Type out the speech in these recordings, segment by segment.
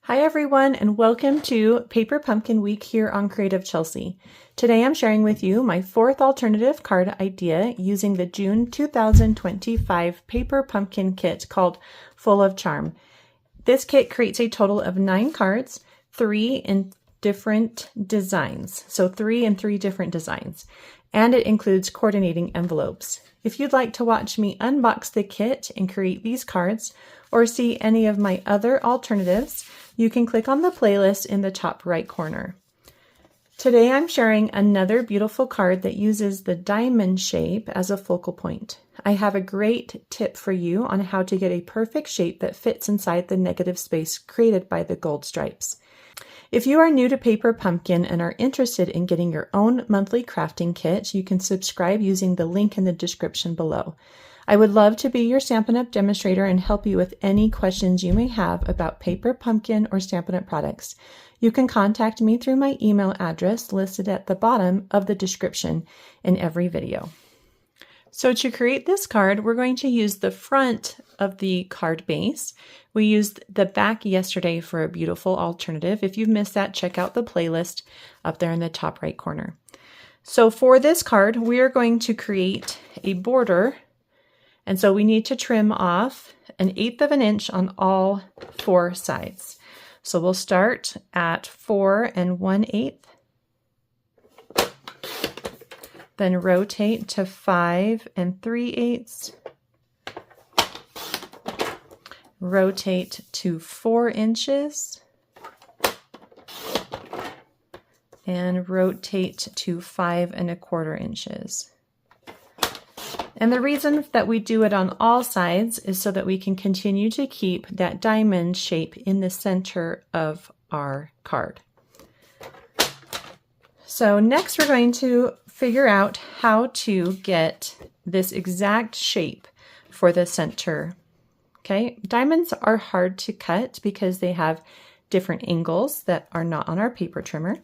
Hi everyone, and welcome to Paper Pumpkin Week here on Creative Chelsey. Today I'm sharing with you my fourth alternative card idea using the June 2025 Paper Pumpkin kit called Full of Charm. This kit creates a total of 9 cards, 3 in different designs. So 3 in 3 different designs. And it includes coordinating envelopes. If you'd like to watch me unbox the kit and create these cards, or see any of my other alternatives, you can click on the playlist in the top right corner. Today I'm sharing another beautiful card that uses the diamond shape as a focal point. I have a great tip for you on how to get a perfect shape that fits inside the negative space created by the gold stripes. If you are new to Paper Pumpkin and are interested in getting your own monthly crafting kit, you can subscribe using the link in the description below. I would love to be your Stampin' Up! Demonstrator and help you with any questions you may have about Paper Pumpkin or Stampin' Up! Products. You can contact me through my email address listed at the bottom of the description in every video. So to create this card, we're going to use the front of the card base. We used the back yesterday for a beautiful alternative. If you've missed that, check out the playlist up there in the top right corner. So for this card, we are going to create a border. And so we need to trim off 1/8 of an inch on all 4 sides. So we'll start at 4 1/8, then rotate to 5 3/8, rotate to 4 inches, and rotate to 5 1/4 inches. And the reason that we do it on all sides is so that we can continue to keep that diamond shape in the center of our card. So next we're going to figure out how to get this exact shape for the center. Okay, diamonds are hard to cut because they have different angles that are not on our paper trimmer.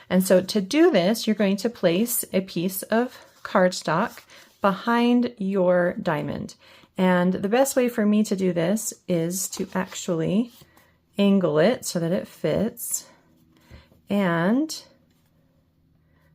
And so to do this, you're going to place a piece of cardstock behind your diamond. And the best way for me to do this is to actually angle it so that it fits and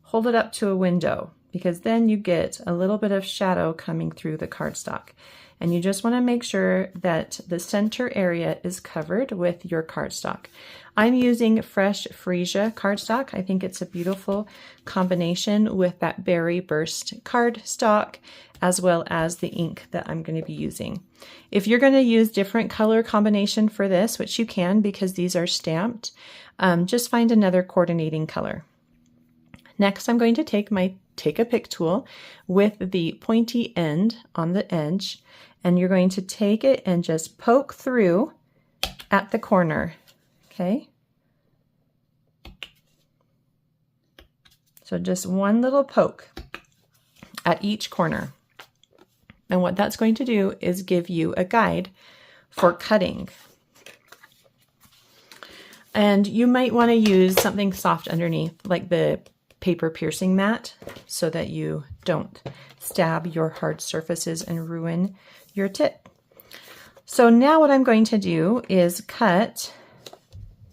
hold it up to a window, because then you get a little bit of shadow coming through the cardstock. And you just want to make sure that the center area is covered with your cardstock. I'm using fresh freesia cardstock. I think it's a beautiful combination with that berry burst cardstock, as well as the ink that I'm going to be using. If you're going to use different color combination for this, which you can because these are stamped, just find another coordinating color. Next, I'm going to take my Take a Pick tool with the pointy end on the edge, and you're going to take it and just poke through at the corner, okay? So just one little poke at each corner. And what that's going to do is give you a guide for cutting. And you might want to use something soft underneath, like the paper piercing mat, so that you don't stab your hard surfaces and ruin your tip. So now what I'm going to do is cut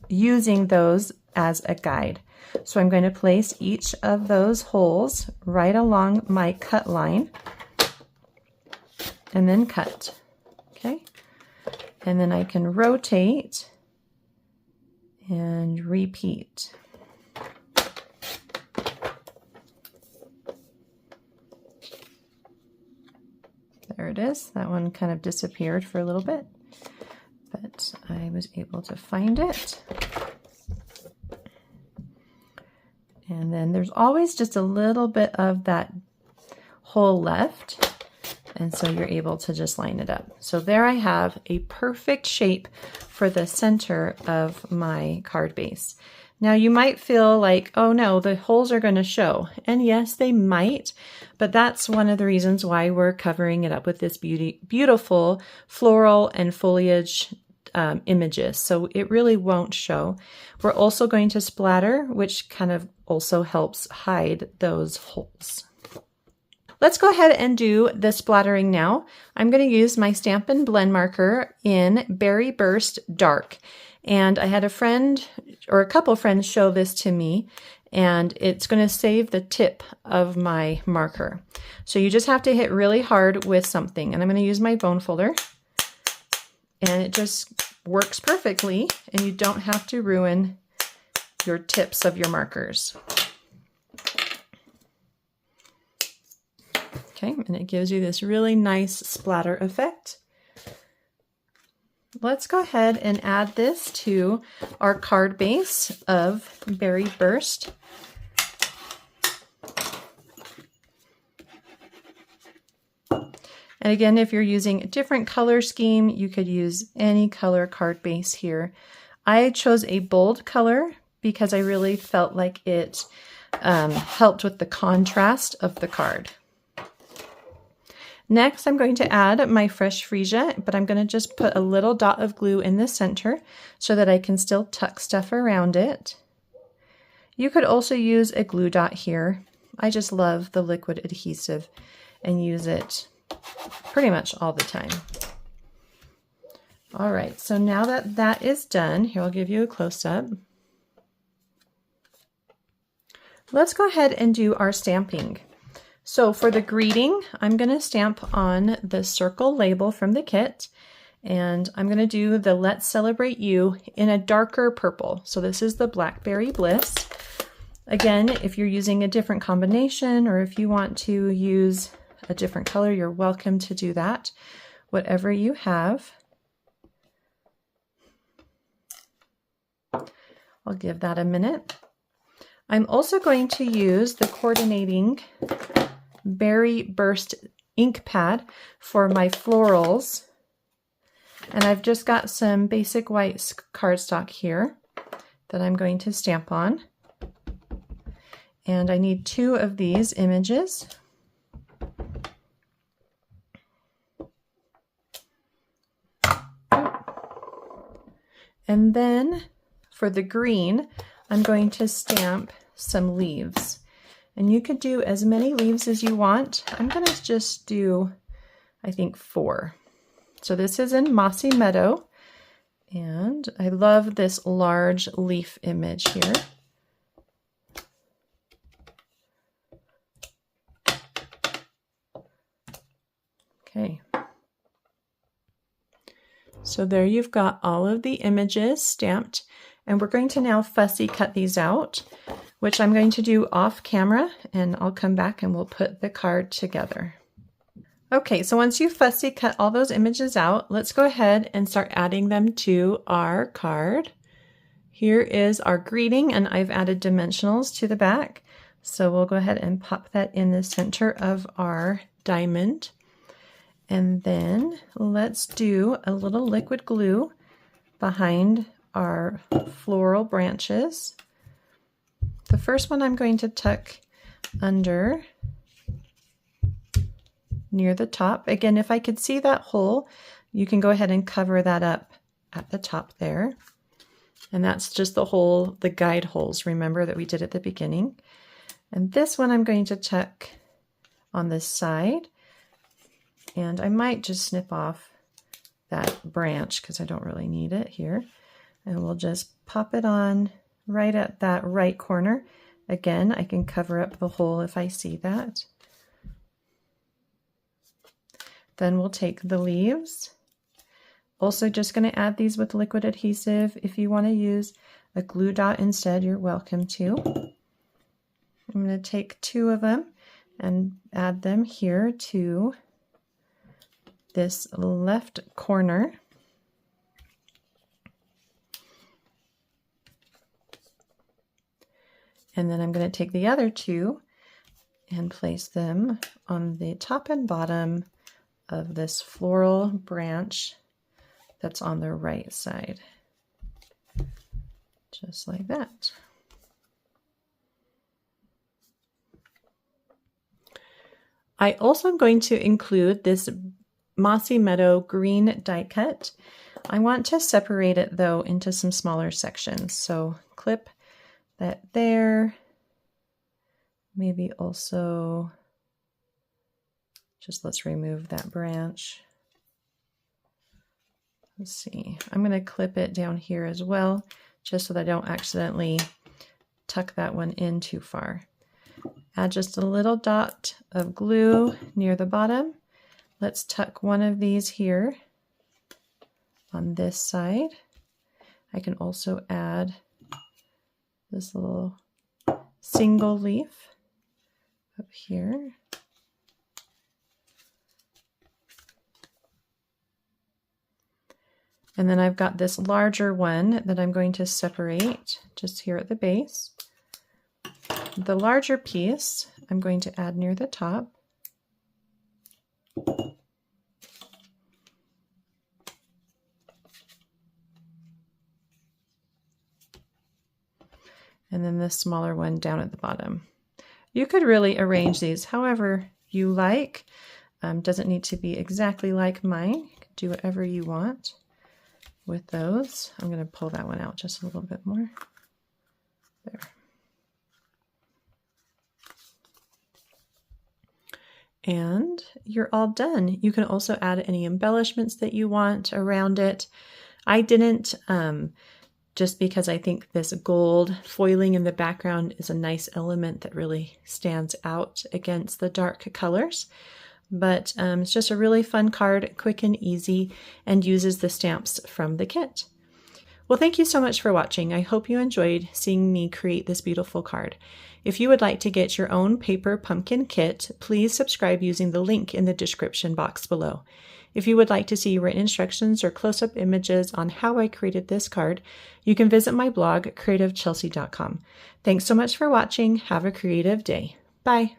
using those as a guide. So I'm going to place each of those holes right along my cut line and then cut, okay? And then I can rotate and repeat. There it is. That one kind of disappeared for a little bit, but I was able to find it. And then there's always just a little bit of that hole left, and so you're able to just line it up. So there I have a perfect shape for the center of my card base. Now you might feel like, oh no, the holes are going to show. And yes, they might, but that's one of the reasons why we're covering it up with this beautiful floral and foliage images. So it really won't show. We're also going to splatter, which kind of also helps hide those holes. Let's go ahead and do the splattering now. I'm going to use my Stampin' Blend marker in Berry Burst Dark. And I had a friend or a couple friends show this to me, and it's going to save the tip of my marker. So you just have to hit really hard with something. And I'm going to use my bone folder, and it just works perfectly, and you don't have to ruin your tips of your markers. Okay, and it gives you this really nice splatter effect. Let's go ahead and add this to our card base of Berry Burst. And again, if you're using a different color scheme, you could use any color card base here. I chose a bold color because I really felt like it helped with the contrast of the card. Next, I'm going to add my fresh freesia, but I'm going to just put a little dot of glue in the center so that I can still tuck stuff around it. You could also use a glue dot here. I just love the liquid adhesive and use it pretty much all the time. All right, so now that that is done, here I'll give you a close-up. Let's go ahead and do our stamping. So for the greeting, I'm going to stamp on the circle label from the kit, and I'm going to do the Let's Celebrate You in a darker purple. So this is the Blackberry Bliss. Again, if you're using a different combination or if you want to use a different color, you're welcome to do that. Whatever you have. I'll give that a minute. I'm also going to use the coordinating Berry Burst ink pad for my florals, and I've just got some basic white cardstock here that I'm going to stamp on, and I need 2 of these images. And then for the green, I'm going to stamp some leaves. And you could do as many leaves as you want. I'm going to just do, I think, 4. So this is in Mossy Meadow. And I love this large leaf image here. Okay. So there you've got all of the images stamped. And we're going to now fussy cut these out, which I'm going to do off camera, and I'll come back and we'll put the card together. Okay, so once you fussy cut all those images out, let's go ahead and start adding them to our card. Here is our greeting, and I've added dimensionals to the back. So we'll go ahead and pop that in the center of our diamond. And then let's do a little liquid glue behind our floral branches. The first one I'm going to tuck under near the top. Again, if I could see that hole, you can go ahead and cover that up at the top there. And that's just the hole, the guide holes, remember, that we did at the beginning. And this one I'm going to tuck on this side. And I might just snip off that branch because I don't really need it here. And we'll just pop it on right at that right corner. Again, I can cover up the hole if I see that. Then we'll take the leaves. Also just going to add these with liquid adhesive. If you want to use a glue dot instead, you're welcome to. I'm going to take 2 of them and add them here to this left corner. And then I'm going to take the other 2 and place them on the top and bottom of this floral branch that's on the right side. Just like that. I also am going to include this Mossy Meadow green die cut. I want to separate it though into some smaller sections. So clip that there. Maybe also Just let's remove that branch. Let's see, I'm going to clip it down here as well, just so that I don't accidentally tuck that one in too far. Add just a little dot of glue near the bottom. Let's tuck one of these here on this side. I can also add this little single leaf up here. And then I've got this larger one that I'm going to separate just here at the base. The larger piece I'm going to add near the top. And then this smaller one down at the bottom. You could really arrange these however you like. Doesn't need to be exactly like mine. You can do whatever you want with those. I'm going to pull that one out just a little bit more. There. And you're all done. You can also add any embellishments that you want around it. I didn't, just because I think this gold foiling in the background is a nice element that really stands out against the dark colors. But it's just a really fun card, quick and easy, and uses the stamps from the kit. Well, thank you so much for watching. I hope you enjoyed seeing me create this beautiful card. If you would like to get your own paper pumpkin kit, please subscribe using the link in the description box below. If you would like to see written instructions or close-up images on how I created this card, you can visit my blog, creativechelsey.com. Thanks so much for watching. Have a creative day. Bye.